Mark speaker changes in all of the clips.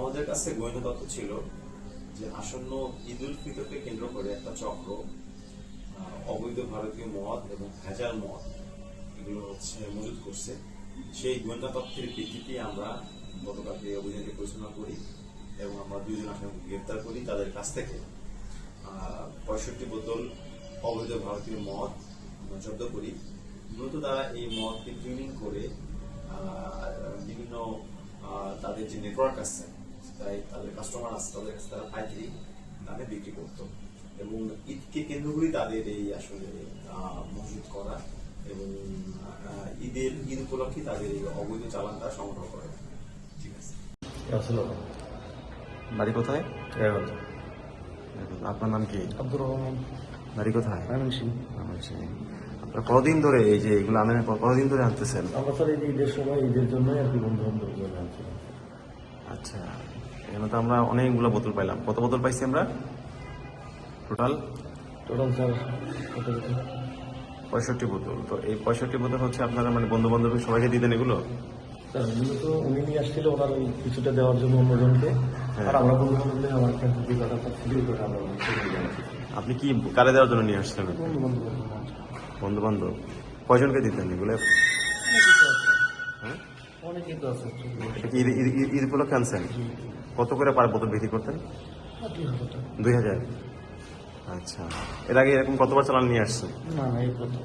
Speaker 1: আমাদের কাছে গোয়েন্দা তথ্য ছিল যে আসন্ন ঈদ উল ফিতরকে কেন্দ্র করে একটা চক্র অবৈধ ভারতীয় মদ এবং ভেজাল মদ এগুলো মজুত করছে। সেই গোয়েন্দা তথ্যের ভিত্তিতে আমরা গতকালকে অভিযানটি পরিচালনা করি এবং আমরা 2 জন আসামিকে গ্রেফতার করি। তাদের কাছ থেকে 65 বোতল অবৈধ ভারতীয় মদ জব্দ করি। মূলত তারা এই মদকে ট্রিমিং করে বিভিন্ন তাদের যে নেটওয়ার্ক আছে, তাই তাদের কাস্টমার আছে, তাদের কাছে তারা পাইকারি দামে বিক্রি করতো এবং ঈদকে কেন্দ্র করে তাদের এই আসলে মজুত করা এবং ঈদ উপলক্ষে তাদের এই অবৈধ চালানটা সংগ্রহ করে। ঠিক আছে।
Speaker 2: বাড়ি কোথায়? আপনার নাম কি?
Speaker 3: আব্দুর রহমান।
Speaker 2: বাড়ি কোথায়?
Speaker 3: ময়মনসিংহ।
Speaker 2: আপনারা কতদিন ধরে এই যে এগুলো আনেন, কতদিন ধরে আনতেছেন?
Speaker 3: আমরা স্যার এই ঈদের সময় ঈদের জন্যই আর কি বন্ধু বান্ধবের জন্য আনছিলাম।
Speaker 2: আচ্ছা, এখানে তো আমরা অনেকগুলো বোতল পাইলাম। কত বোতল পাইছি আমরা টোটাল?
Speaker 3: স্যার কত বোতল?
Speaker 2: 65 বোতল। তো এই 65 বোতল হচ্ছে আপনারা মানে বন্ধু বান্ধব সবাইকে দিতেন এগুলো?
Speaker 3: স্যার এগুলো তো উনি নিয়ে আসছিল ওনার ওই কিছুটা দেওয়ার জন্য অন্যজনকে, আর আমরা বন্ধু বান্ধব আমার একটা বিকাটা ফ্রি করে আমরা
Speaker 2: আপনি কি কারে দেওয়ার জন্য নিয়ে আসছেন?
Speaker 3: বন্ধু বান্ধব
Speaker 2: বন্ধু বান্ধব কয়জনকে দিতেন এগুলো? হ্যাঁ,
Speaker 3: অনেকেই তো আছে।
Speaker 2: এটা কি ঈদ উপলক্ষে আনছেন? কত করে পার বোতল বিক্রি করতেন? 2000। আচ্ছা, এর আগে এরকম কতবার চালান নিয়ে আসছেন?
Speaker 3: না না, এই প্রথম।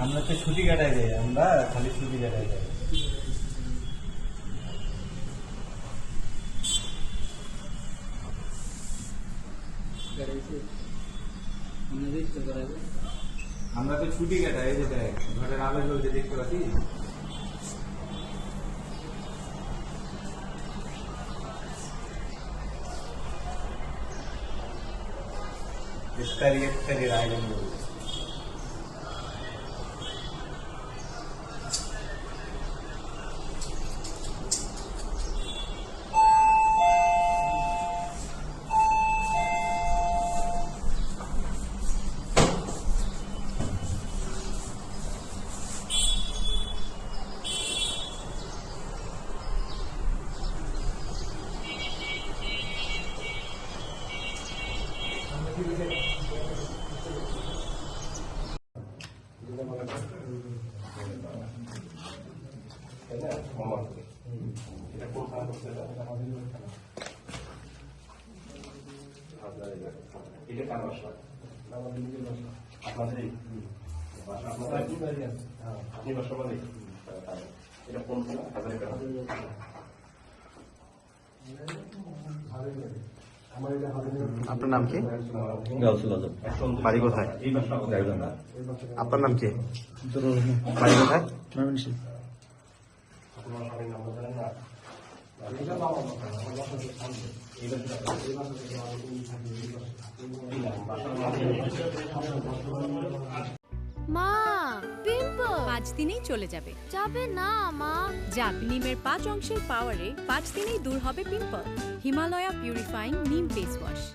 Speaker 4: আমরা তো ছুটি কাটাই যাই, আমরা খালি ছুটি কাটাই যাই। আমরা তো ছুটি কাটাই, যেটা ঘরের আলো জ্বলতে দেখতে পাচ্ছি। ইফতারির আয়োজন করি।
Speaker 2: আপনার নাম কি? বাড়ি কোথায়? আপনার নাম কি? বাড়ি কোথায়?
Speaker 3: ময়মনসিংহ।
Speaker 5: মা, পিম্পল 5 দিনেই চলে যাবে। যাবে না মা। যাবে। নিমের 5 অংশের পাওয়ারে 5 দিনেই দূর হবে পিম্পল। হিমালয়া পিউরিফাইং নিম ফেস ওয়াশ।